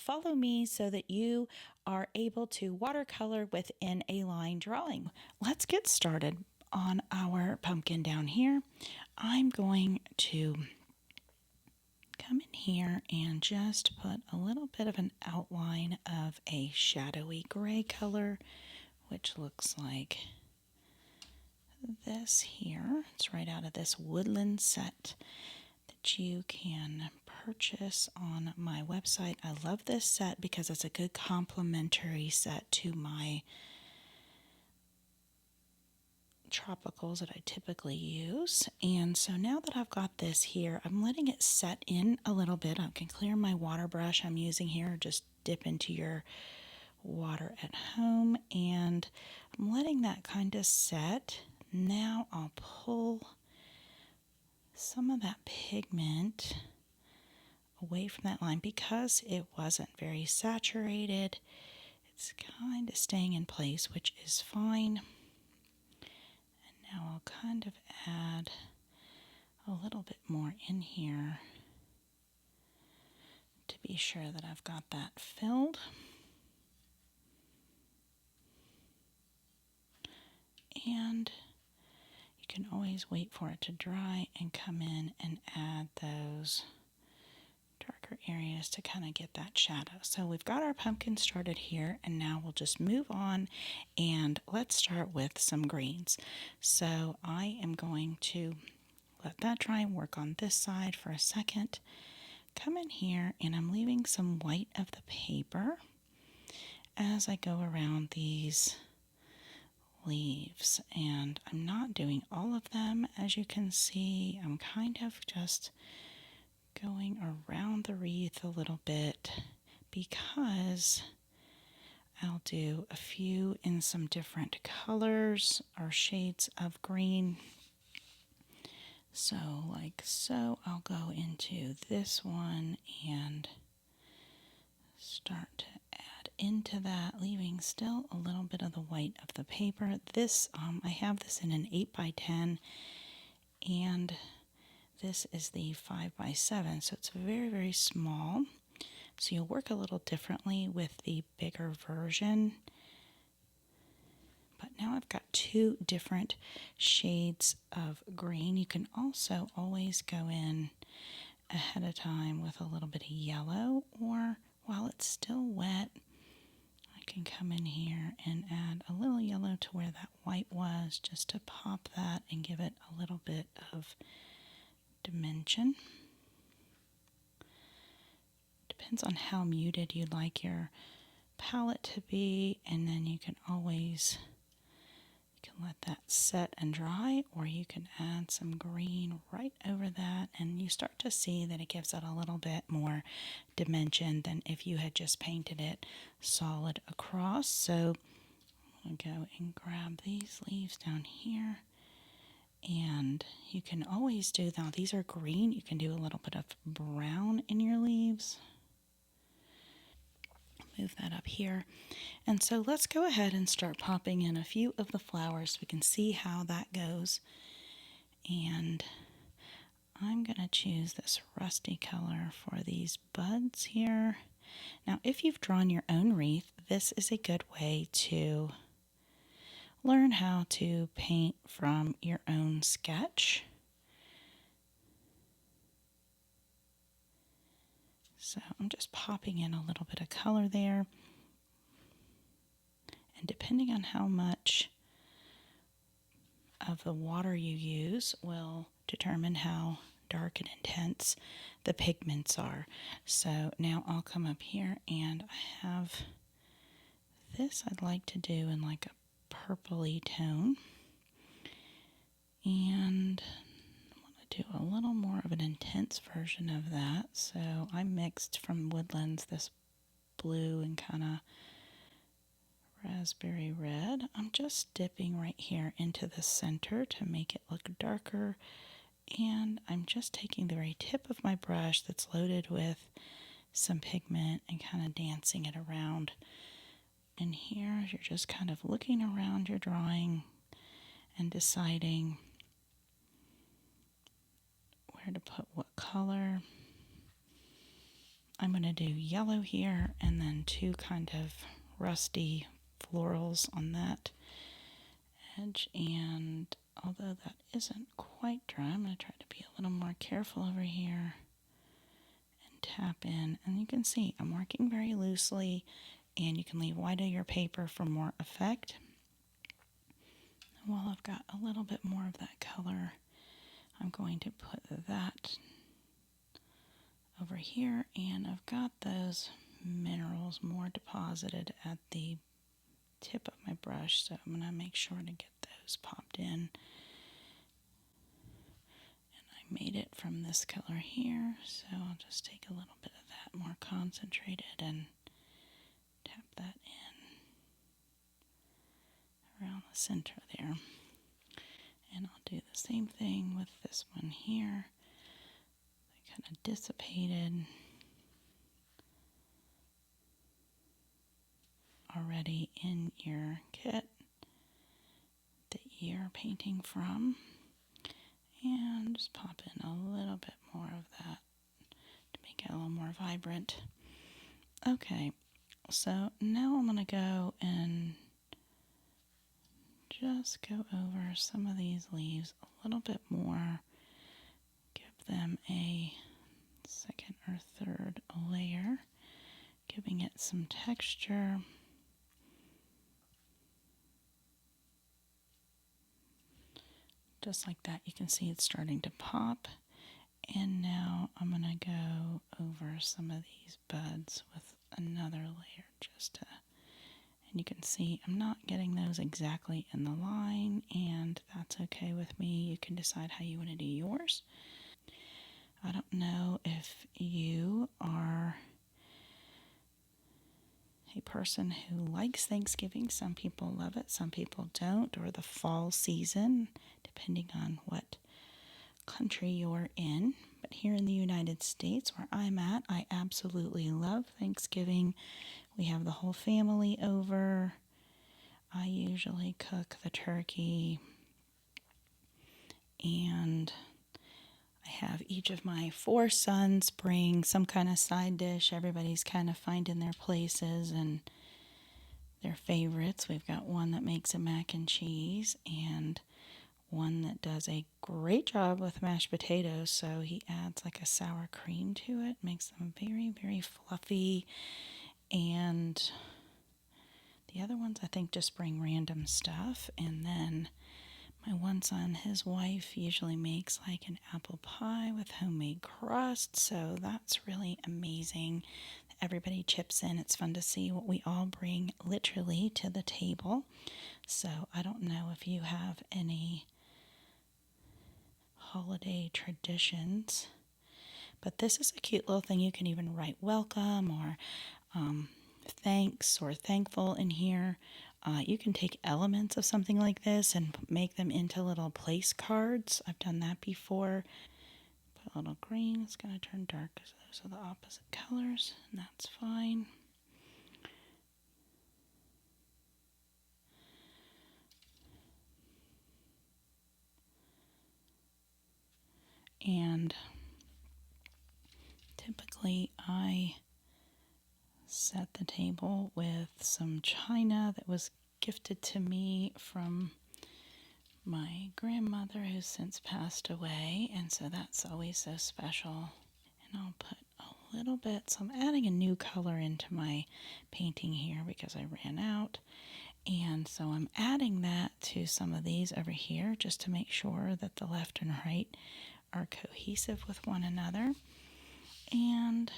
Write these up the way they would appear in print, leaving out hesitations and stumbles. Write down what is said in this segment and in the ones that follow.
follow me so that you are able to watercolor within a line drawing. Let's get started on our pumpkin down here. I'm going to come in here and just put a little bit of an outline of a shadowy gray color, which looks like this here. It's right out of this woodland set that you can purchase on my website. I love this set because it's a good complementary set to my tropicals that I typically use. And so now that I've got this here, I'm letting it set in a little bit. I can clear my water brush I'm using here, just dip into your water at home, and I'm letting that kind of set. Now I'll pull some of that pigment away from that line because it wasn't very saturated. It's kind of staying in place, which is fine. And now I'll kind of add a little bit more in here to be sure that I've got that filled. And you can always wait for it to dry and come in and add those darker areas to kind of get that shadow. So we've got our pumpkin started here, and now we'll just move on and let's start with some greens. So I am going to let that dry and work on this side for a second. Come in here and I'm leaving some white of the paper as I go around these leaves, and I'm not doing all of them. As you can see, I'm kind of just going around the wreath a little bit because I'll do a few in some different colors or shades of green. So like so, I'll go into this one and start to add into that, leaving still a little bit of the white of the paper. This, I have this in an 8x10, and this is the 5x7, so it's very, very small. So you'll work a little differently with the bigger version. But now I've got two different shades of green. You can also always go in ahead of time with a little bit of yellow, or while it's still wet, I can come in here and add a little yellow to where that white was, just to pop that and give it a little bit of dimension. Depends on how muted you'd like your palette to be, and then you can always let that set and dry, or you can add some green right over that, and you start to see that it gives it a little bit more dimension than if you had just painted it solid across. So I'll go and grab these leaves down here, and you can always do, now these are green, you can do a little bit of brown in your leaves. Move that up here. And so let's go ahead and start popping in a few of the flowers so we can see how that goes. And I'm going to choose this rusty color for these buds here. Now, if you've drawn your own wreath, this is a good way to learn how to paint from your own sketch. So I'm just popping in a little bit of color there. And depending on how much of the water you use will determine how dark and intense the pigments are. So now I'll come up here, and I have this I'd like to do in like a purpley tone. And do a little more of an intense version of that. So I mixed from Woodlands this blue and kind of raspberry red. I'm just dipping right here into the center to make it look darker, and I'm just taking the very tip of my brush that's loaded with some pigment and kind of dancing it around. And here you're just kind of looking around your drawing and deciding where to put what color. I'm going to do yellow here and then two kind of rusty florals on that edge. And although that isn't quite dry, I'm going to try to be a little more careful over here and tap in. And you can see I'm working very loosely, and you can leave white of your paper for more effect. And while I've got a little bit more of that color, I'm going to put that over here, and I've got those minerals more deposited at the tip of my brush, so I'm going to make sure to get those popped in. And I made it from this color here, so I'll just take a little bit of that more concentrated and tap that in around the center there. And I'll do the same thing with this one here. They kind of dissipated already in your kit that you're painting from. And just pop in a little bit more of that to make it a little more vibrant. Okay, so now I'm going to go and just go over some of these leaves a little bit more. Give them a second or third layer, giving it some texture. Just like that, you can see it's starting to pop. And now I'm going to go over some of these buds with another layer and you can see I'm not getting those exactly in the line, and that's okay with me. You can decide how you want to do yours. I don't know if you are a person who likes Thanksgiving. Some people love it, some people don't, or the fall season, depending on what country you're in. But here in the United States, where I'm at, I absolutely love Thanksgiving. We have the whole family over. I usually cook the turkey, and I have each of my 4 sons bring some kind of side dish. Everybody's kind of finding their places and their favorites. We've got one that makes a mac and cheese, and one that does a great job with mashed potatoes, so he adds like a sour cream to it, makes them very, very fluffy. And the other ones I think just bring random stuff. And then my one son, his wife usually makes like an apple pie with homemade crust, so that's really amazing. Everybody chips in. It's fun to see what we all bring literally to the table. So I don't know if you have any holiday traditions, but this is a cute little thing. You can even write welcome or thanks or thankful in here. You can take elements of something like this and make them into little place cards. I've done that before. Put a little green. It's going to turn dark because those are the opposite colors, and that's fine. And typically I set the table with some china that was gifted to me from my grandmother, who's since passed away, and so that's always so special. And I'll put a little bit, so I'm adding a new color into my painting here because I ran out, and so I'm adding that to some of these over here just to make sure that the left and right are cohesive with one another. And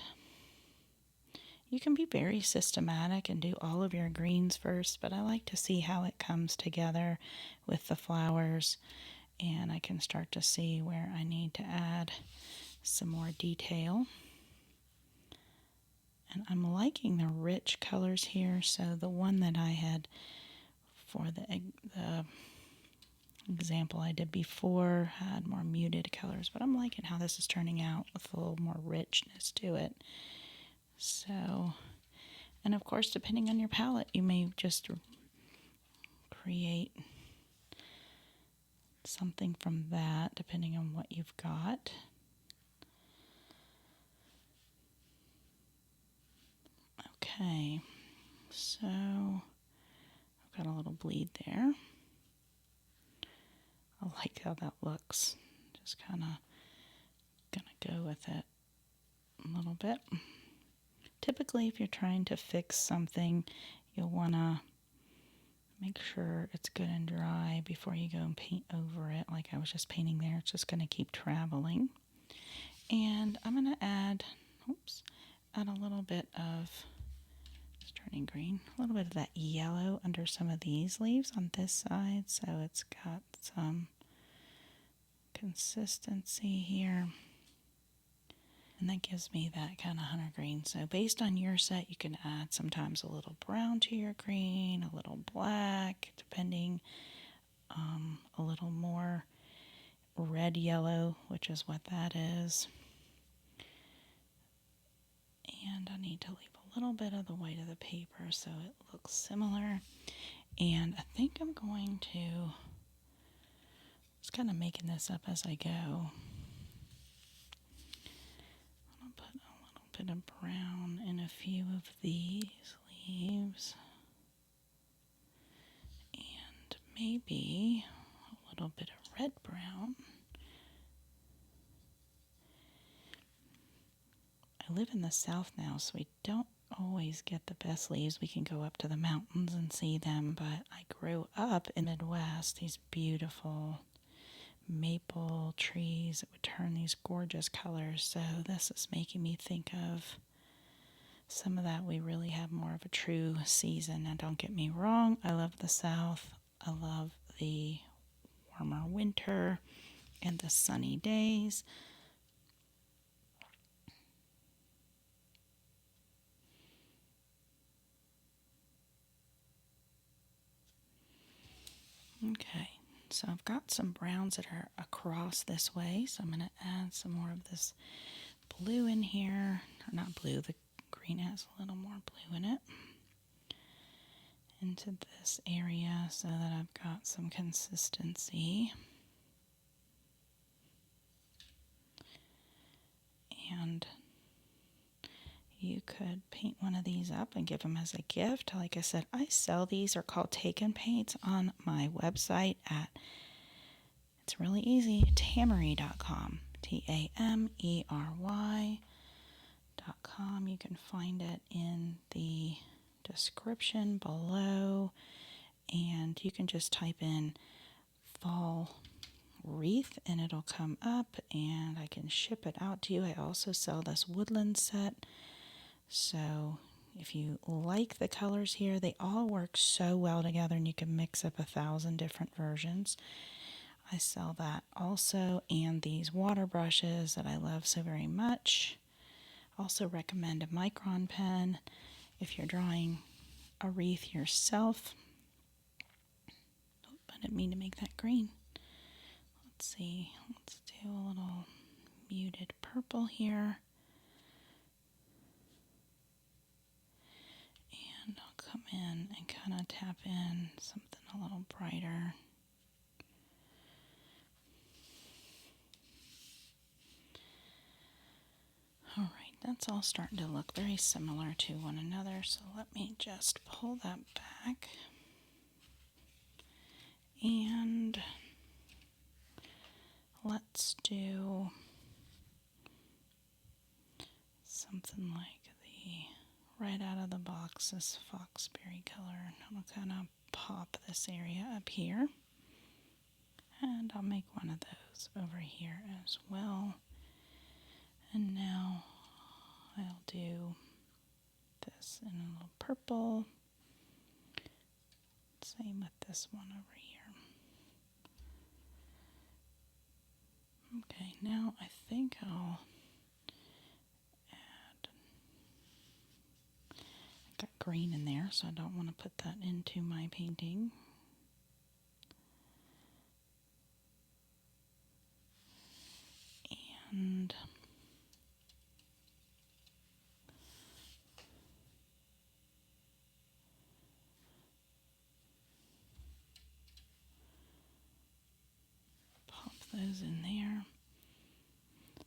you can be very systematic and do all of your greens first, but I like to see how it comes together with the flowers, and I can start to see where I need to add some more detail. And I'm liking the rich colors here, so the one that I had for the example I did before had more muted colors, but I'm liking how this is turning out with a little more richness to it. So, and of course, depending on your palette, you may just create something from that, depending on what you've got. Okay, so I've got a little bleed there. I like how that looks. Just kind of gonna go with it a little bit. Typically, if you're trying to fix something, you'll want to make sure it's good and dry before you go and paint over it. Like I was just painting there, it's just going to keep traveling. And I'm going to add a little bit of, it's turning green, a little bit of that yellow under some of these leaves on this side, so it's got some consistency here. And that gives me that kind of hunter green. So based on your set, you can add sometimes a little brown to your green, a little black, depending, a little more red yellow, which is what that is. And I need to leave a little bit of the white of the paper so it looks similar. And I think I'm going to, just kind of making this up as I go. I'll put a little bit of brown in a few of these leaves. And maybe a little bit of red brown. I live in the south now, so we don't always get the best leaves. We can go up to the mountains and see them, but I grew up in the Midwest, these beautiful maple trees that would turn these gorgeous colors. So this is making me think of some of that. We really have more of a true season. Now don't get me wrong, I love the south. I love the warmer winter and the sunny days. Okay, so I've got some browns that are across this way, so I'm going to add some more of this blue in here. Or not blue, the green has a little more blue in it. Into this area so that I've got some consistency. And you could paint one of these up and give them as a gift. Like I said, I sell these. They're called Take and Paints on my website at, it's really easy, Tamery.com. Tamery.com. You can find it in the description below. And you can just type in fall wreath and it'll come up and I can ship it out to you. I also sell this woodland set. So if you like the colors here, they all work so well together and you can mix up 1,000 different versions. I sell that also, and these water brushes that I love so very much. Also recommend a micron pen if you're drawing a wreath yourself. I didn't mean to make that green. Let's see, let's do a little muted purple here. And I'll come in and kind of tap in something a little brighter. Alright, that's all starting to look very similar to one another, so let me just pull that back. And let's do something like the right out of the box, this foxberry color. I'm going to kind of pop this area up here. And I'll make one of those over here as well. And now I'll do this in a little purple. Same with this one over here. Okay, now I think I'll add, I got green in there, so I don't want to put that into my painting. And pop those in there.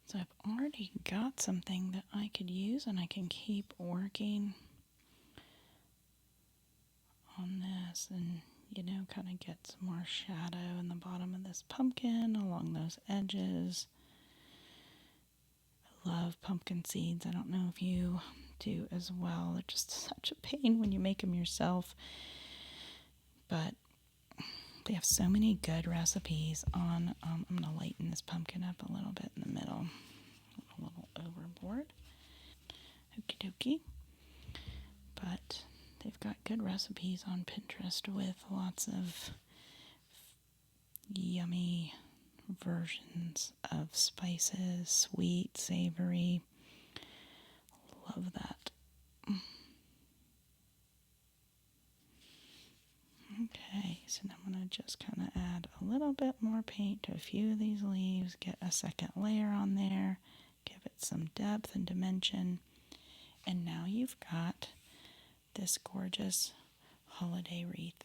So I've already got something that I could use and I can keep working. on this and, kind of get some more shadow in the bottom of this pumpkin along those edges. I love pumpkin seeds. I don't know if you do as well. They're just such a pain when you make them yourself. But they have so many good recipes on, I'm going to lighten this pumpkin up a little bit in the middle. A little overboard. Okie dokie. But they've got good recipes on Pinterest with lots of yummy versions of spices, sweet, savory. Love that. Okay, so now I'm going to just kind of add a little bit more paint to a few of these leaves, get a second layer on there, give it some depth and dimension. And now you've got this gorgeous holiday wreath.